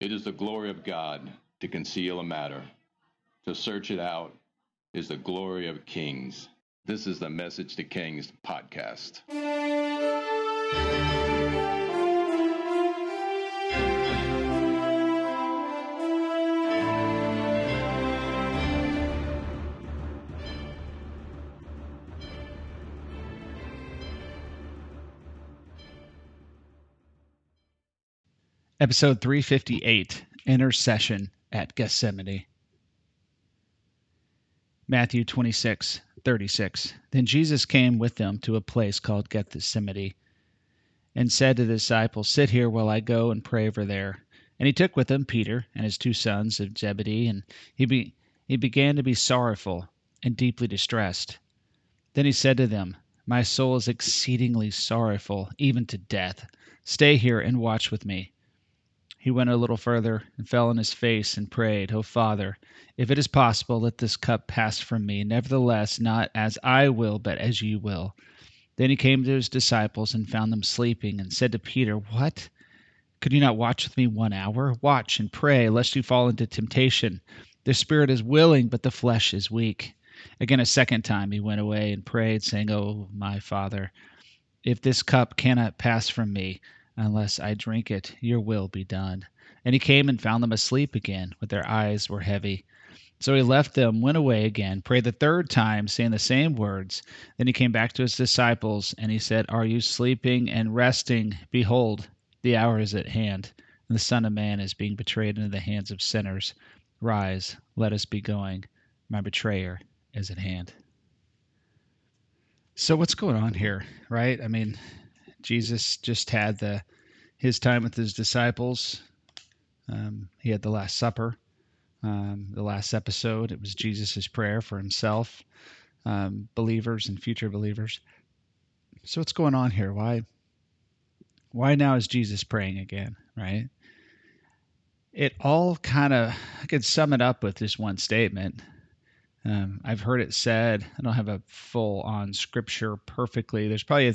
It is the glory of God to conceal a matter. To search it out is the glory of kings. This is the Message to Kings podcast. Episode 358, Intercession at Gethsemane. Matthew 26:36. Then Jesus came with them to a place called Gethsemane, and said to the disciples, "Sit here while I go and pray over there." And he took with him Peter and his two sons of Zebedee, and he began to be sorrowful and deeply distressed. Then he said to them, "My soul is exceedingly sorrowful, even to death. Stay here and watch with me." He went a little further and fell on his face and prayed, "O Father, if it is possible, let this cup pass from me. Nevertheless, not as I will, but as you will." Then he came to his disciples and found them sleeping, and said to Peter, "What? Could you not watch with me 1 hour? Watch and pray, lest you fall into temptation. The spirit is willing, but the flesh is weak." Again, a second time he went away and prayed, saying, "O my Father, if this cup cannot pass from me, unless I drink it, your will be done." And he came and found them asleep again, with their eyes were heavy. So he left them, went away again, prayed the third time, saying the same words. Then he came back to his disciples, and he said, "Are you sleeping and resting? Behold, the hour is at hand, and the Son of Man is being betrayed into the hands of sinners. Rise, let us be going. My betrayer is at hand." So what's going on here, right? I mean, Jesus just had his time with his disciples. He had the Last Supper. The last episode, it was Jesus' prayer for himself, believers and future believers. So what's going on here? Why now is Jesus praying again, right? It all kind of, I could sum it up with this one statement. I've heard it said, I don't have a full-on scripture perfectly. There's probably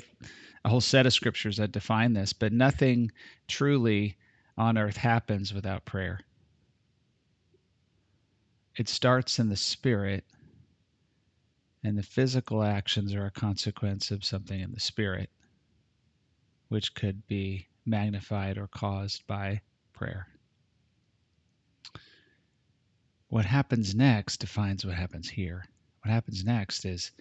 a whole set of scriptures that define this, but nothing truly on earth happens without prayer. It starts in the spirit, and the physical actions are a consequence of something in the spirit, which could be magnified or caused by prayer. What happens next defines what happens here. What happens next is,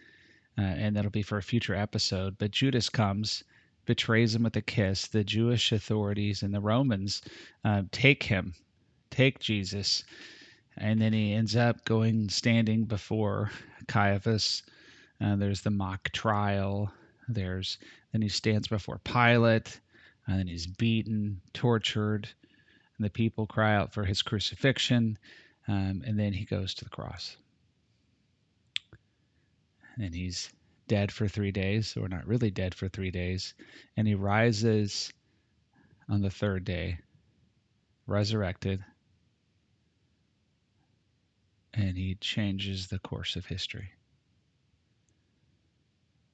and that'll be for a future episode, but Judas comes, betrays him with a kiss. The Jewish authorities and the Romans take Jesus, and then he ends up standing before Caiaphas. There's the mock trial. Then he stands before Pilate, and then he's beaten, tortured, and the people cry out for his crucifixion, and then he goes to the cross. And he's dead for 3 days, or not really dead for 3 days, and he rises on the third day, resurrected, and he changes the course of history.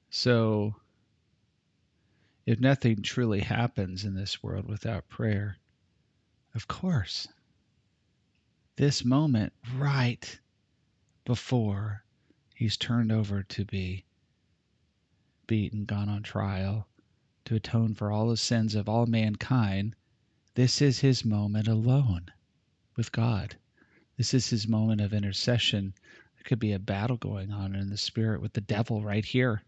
So if nothing truly happens in this world without prayer, of course, this moment right before he's turned over to be beaten, gone on trial, to atone for all the sins of all mankind, this is his moment alone with God. This is his moment of intercession. There could be a battle going on in the spirit with the devil right here.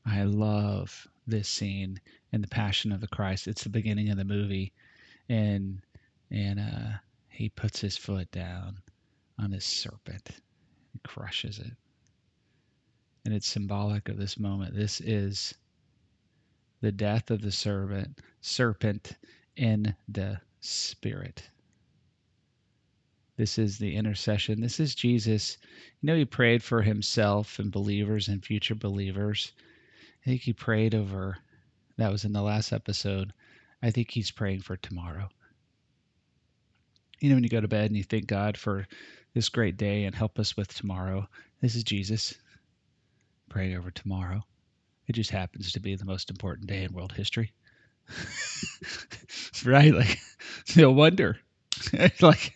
I love this scene in The Passion of the Christ. It's the beginning of the movie, and he puts his foot down on his serpent and crushes it. And it's symbolic of this moment. This is the death of the serpent in the spirit. This is the intercession. This is Jesus. He prayed for himself and believers and future believers. I think he prayed over, that was in the last episode, I think he's praying for tomorrow. When you go to bed and you thank God for this great day and help us with tomorrow, this is Jesus praying over tomorrow. It just happens to be the most important day in world history. Right? Like, no wonder. Like,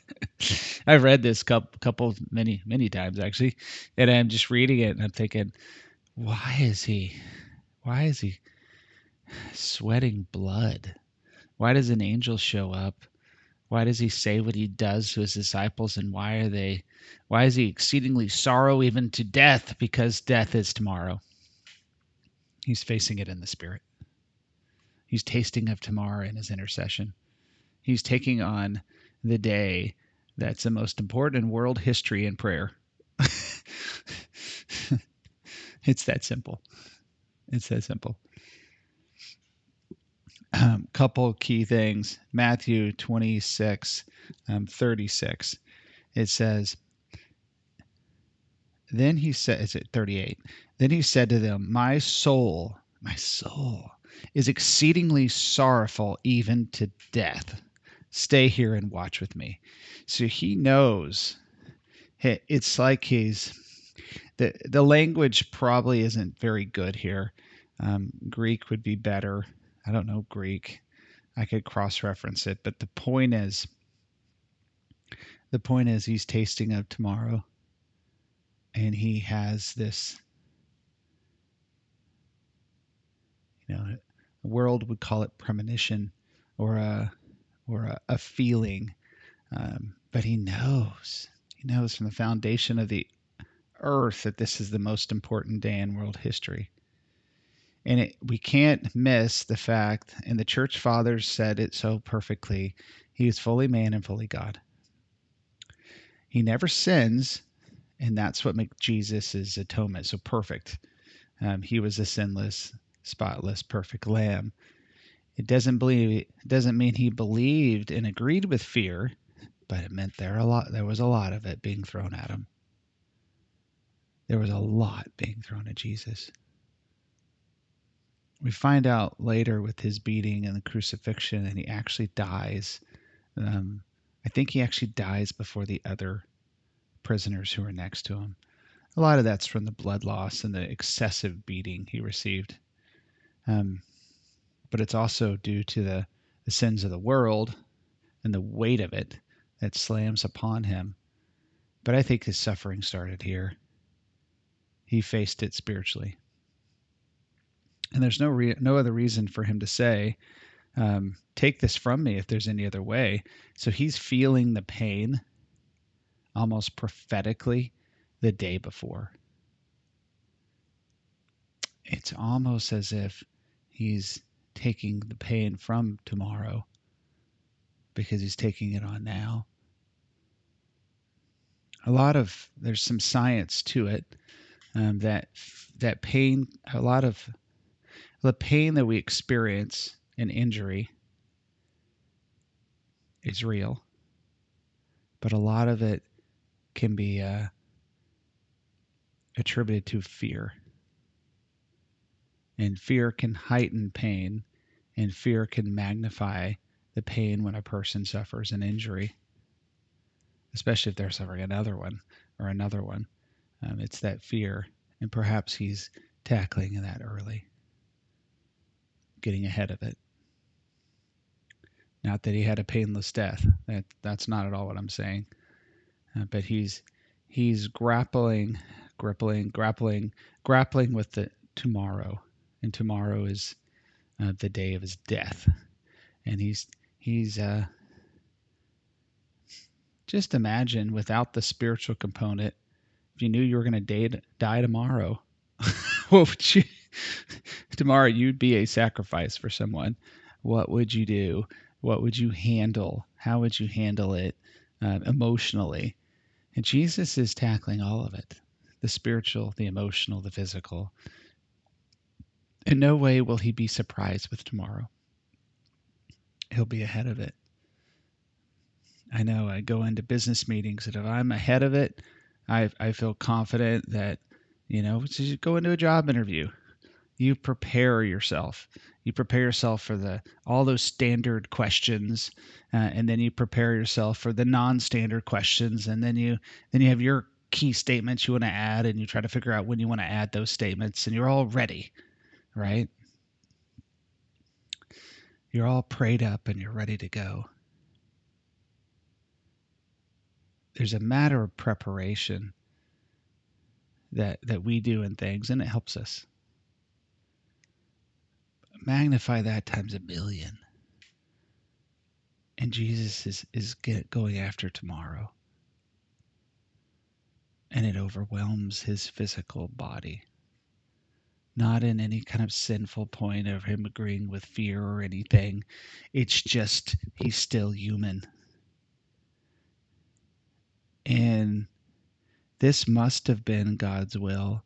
I've read this couple many times actually, and I'm just reading it and I'm thinking, why is he sweating blood? Why does an angel show up? Why does he say what he does to his disciples, and why is he exceedingly sorrow even to death? Because death is tomorrow. He's facing it in the spirit. He's tasting of tomorrow in his intercession. He's taking on the day that's the most important in world history and prayer. It's that simple. It's that simple. Couple key things. Matthew 26, 36. It says, then he said, it's at 38. Then he said to them, my soul is exceedingly sorrowful, even to death. Stay here and watch with me. So he knows. It's like the language probably isn't very good here. Greek would be better. I don't know Greek. I could cross-reference it, but the point is he's tasting of tomorrow, and he has this, the world would call it premonition or a feeling, but he knows from the foundation of the earth that this is the most important day in world history. And we can't miss the fact, and the church fathers said it so perfectly, he is fully man and fully God. He never sins, and that's what makes Jesus' atonement so perfect. He was a sinless, spotless, perfect lamb. It doesn't mean he believed and agreed with fear, but it meant there was a lot of it being thrown at him. There was a lot being thrown at Jesus. We find out later with his beating and the crucifixion, and he actually dies. I think he actually dies before the other prisoners who are next to him. A lot of that's from the blood loss and the excessive beating he received. But it's also due to the sins of the world and the weight of it that slams upon him. But I think his suffering started here. He faced it spiritually. And there's no other reason for him to say, take this from me if there's any other way. So he's feeling the pain almost prophetically the day before. It's almost as if he's taking the pain from tomorrow because he's taking it on now. There's some science to it, that pain, a lot of the pain that we experience in injury is real, but a lot of it can be attributed to fear. And fear can heighten pain, and fear can magnify the pain when a person suffers an injury, especially if they're suffering another one. It's that fear, and perhaps he's tackling that early, getting ahead of it. Not that he had a painless death. That's not at all what I'm saying. But he's grappling with the tomorrow, and tomorrow is the day of his death. And he's just imagine without the spiritual component, if you knew you were going to die tomorrow, what would you? Tomorrow you'd be a sacrifice for someone. What would you do? What would you handle? How would you handle it emotionally? And Jesus is tackling all of it, the spiritual, the emotional, the physical. In no way will he be surprised with tomorrow. He'll be ahead of it. I know I go into business meetings, and if I'm ahead of it, I feel confident that, so you go into a job interview. You prepare yourself. You prepare yourself for all those standard questions, and then you prepare yourself for the non-standard questions, and then you have your key statements you want to add, and you try to figure out when you want to add those statements, and you're all ready, right? You're all prayed up and you're ready to go. There's a matter of preparation that we do in things, and it helps us. Magnify that times a million. And Jesus is going after tomorrow. And it overwhelms his physical body. Not in any kind of sinful point of him agreeing with fear or anything. It's just he's still human. And this must have been God's will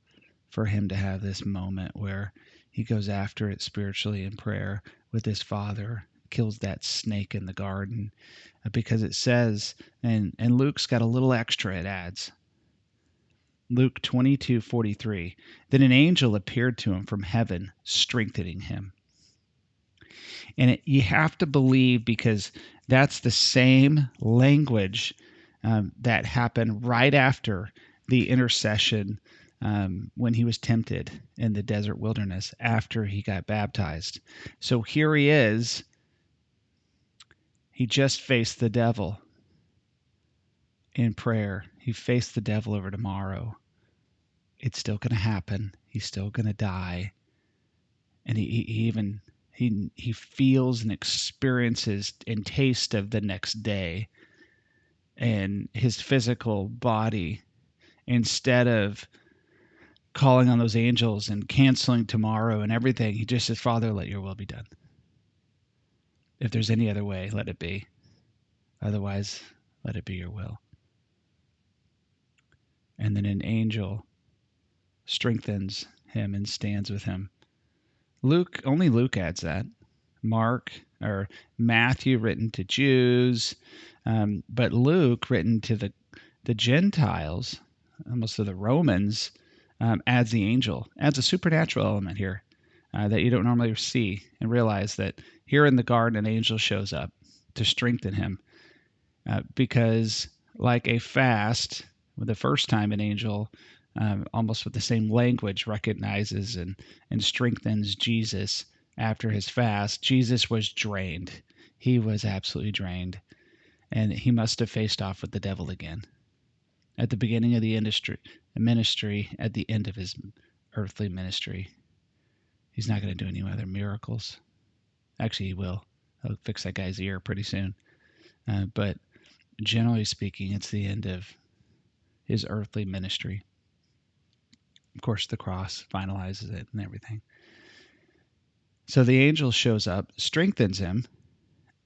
for him to have this moment where he goes after it spiritually in prayer with his Father, kills that snake in the garden, because it says, and Luke's got a little extra it adds. Luke 22:43. Then an angel appeared to him from heaven, strengthening him. And you have to believe, because that's the same language that happened right after the intercession when he was tempted in the desert wilderness after he got baptized. So here he is. He just faced the devil in prayer. He faced the devil over tomorrow. It's still going to happen. He's still going to die. And he feels and experiences and taste of the next day. And his physical body, instead of calling on those angels and canceling tomorrow and everything, he just says, Father, let your will be done. If there's any other way, let it be. Otherwise, let it be your will. And then an angel strengthens him and stands with him. Only Luke adds that. Mark or Matthew written to Jews, but Luke written to the Gentiles, almost to the Romans, adds the angel, adds a supernatural element here that you don't normally see, and realize that here in the garden an angel shows up to strengthen him, because like a fast, the first time an angel almost with the same language recognizes and strengthens Jesus after his fast, Jesus was drained. He was absolutely drained, and he must have faced off with the devil again at the beginning of the ministry, at the end of his earthly ministry. He's not going to do any other miracles. Actually, he will. He'll fix that guy's ear pretty soon. But generally speaking, it's the end of his earthly ministry. Of course, the cross finalizes it and everything. So the angel shows up, strengthens him,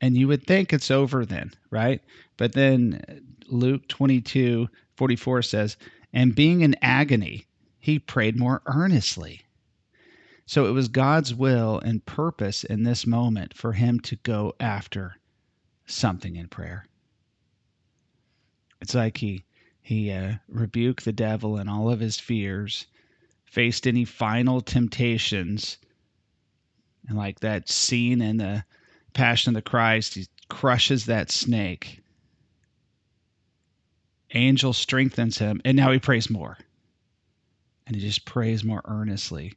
and you would think it's over then, right? But then Luke 22:44 says, and being in agony, he prayed more earnestly. So it was God's will and purpose in this moment for him to go after something in prayer. It's like he rebuked the devil and all of his fears, faced any final temptations, and like that scene in the Passion of the Christ, he crushes that snake. Angel strengthens him, and now he prays more. And he just prays more earnestly,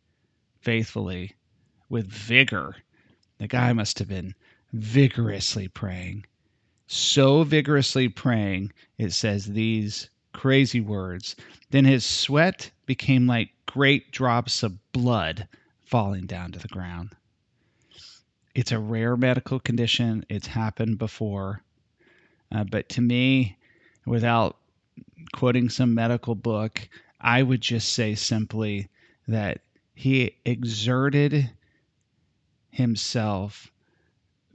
faithfully, with vigor. The guy must have been vigorously praying. So vigorously praying, it says these crazy words. Then his sweat became like great drops of blood falling down to the ground. It's a rare medical condition. It's happened before. But to me, without quoting some medical book, I would just say simply that he exerted himself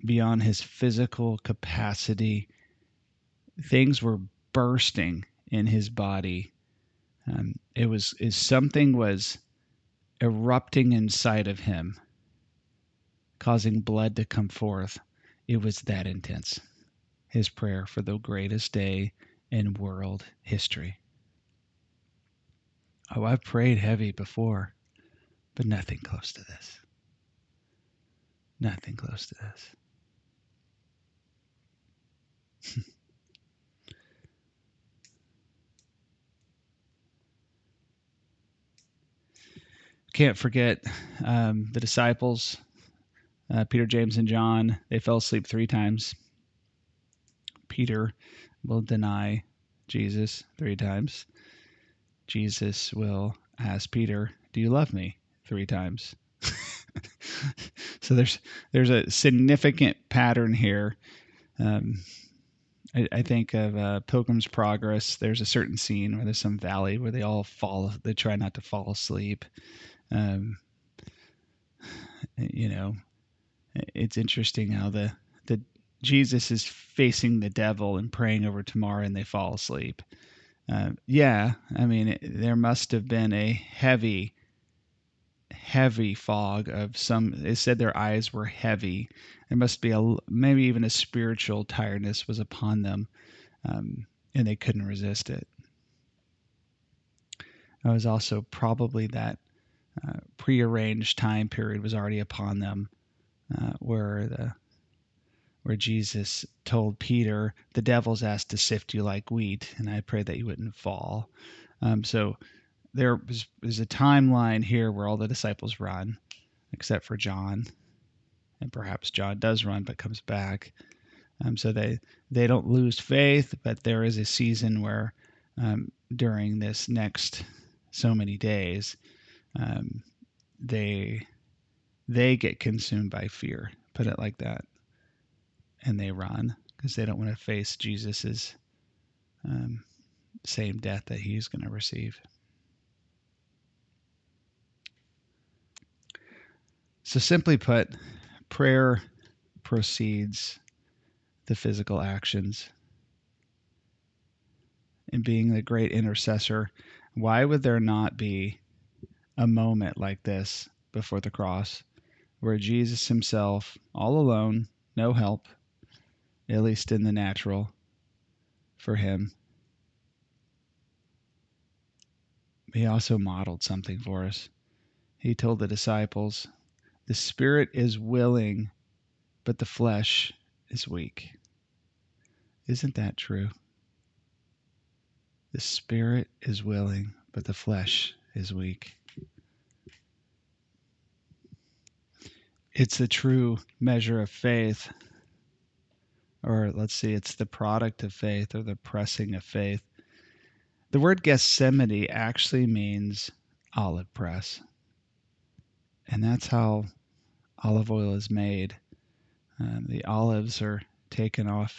beyond his physical capacity. Things were bursting in his body. Something was erupting inside of him, causing blood to come forth. It was that intense. His prayer for the greatest day in world history. Oh, I've prayed heavy before, but nothing close to this. Nothing close to this. Can't forget the disciples Peter, James, and John, they fell asleep 3 times. Peter will deny Jesus 3 times. Jesus will ask Peter, "Do you love me?" 3 times. So there's a significant pattern here. I think of Pilgrim's Progress. There's a certain scene where there's some valley where they all fall. They try not to fall asleep. You know, it's interesting how the Jesus is facing the devil and praying over tomorrow, and they fall asleep. Yeah, I mean, there must have been a heavy fog of some. It said their eyes were heavy. There must be maybe even a spiritual tiredness was upon them, and they couldn't resist it. It was also probably that prearranged time period was already upon them, where Jesus told Peter, "The devil's asked to sift you like wheat, and I pray that you wouldn't fall." So there's a timeline here where all the disciples run, except for John, and perhaps John does run but comes back. So they don't lose faith, but there is a season where during this next so many days, they get consumed by fear, put it like that, and they run because they don't want to face Jesus's same death that he's going to receive. So simply put, prayer precedes the physical actions. And being the great intercessor, why would there not be a moment like this before the cross where Jesus himself, all alone, no help, at least in the natural, for him, he also modeled something for us. He told the disciples, "The spirit is willing, but the flesh is weak." Isn't that true? The spirit is willing, but the flesh is weak. It's the true measure of faith, or let's see, it's the product of faith or the pressing of faith. The word Gethsemane actually means olive press. And that's how olive oil is made. The olives are taken out,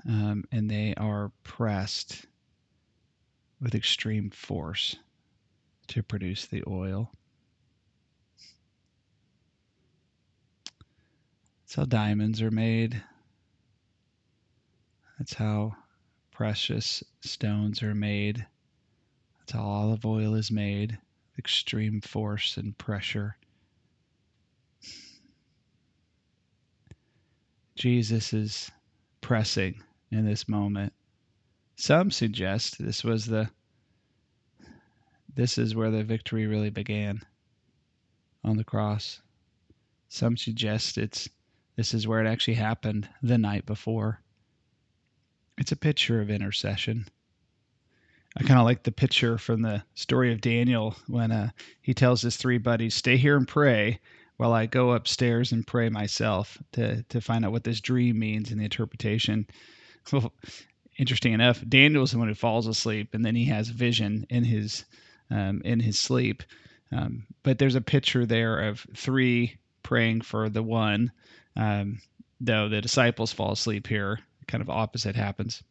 and they are pressed with extreme force to produce the oil. That's how diamonds are made. That's how precious stones are made. That's how olive oil is made. Extreme force and pressure. Jesus is pressing in this moment. Some suggest this is where the victory really began, on the cross. Some suggest this is where it actually happened the night before. It's a picture of intercession. I kind of like the picture from the story of Daniel when he tells his 3 buddies, "Stay here and pray while I go upstairs and pray myself to find out what this dream means and the interpretation." Well, interesting enough, Daniel's the one who falls asleep, and then he has vision in his sleep. But there's a picture there of 3 praying for the one, though the disciples fall asleep here. Kind of opposite happens.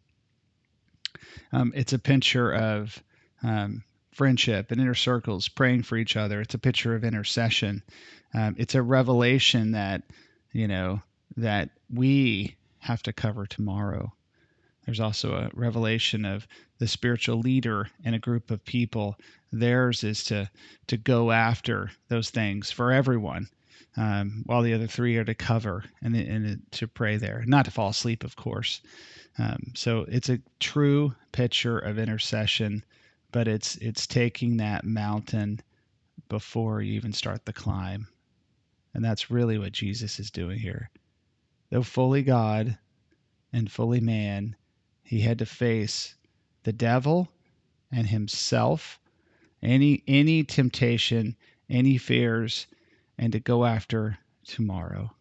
It's a picture of friendship and inner circles, praying for each other. It's a picture of intercession. It's a revelation that, that we have to cover tomorrow. There's also a revelation of the spiritual leader in a group of people. Theirs is to go after those things for everyone, while the other 3 are to cover and to pray there, not to fall asleep, of course. So it's a true picture of intercession, but it's taking that mountain before you even start the climb. And that's really what Jesus is doing here. Though fully God and fully man, he had to face the devil and himself, any temptation, any fears, and to go after tomorrow.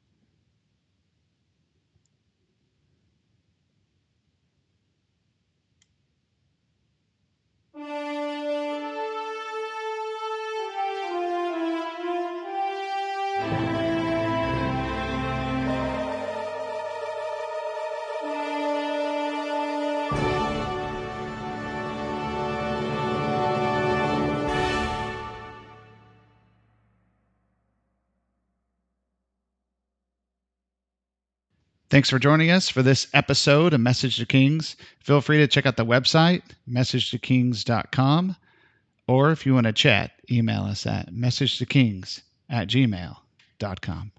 Thanks for joining us for this episode of Message to Kings. Feel free to check out the website, messagetokings.com, or if you want to chat, email us at messagetokings@gmail.com.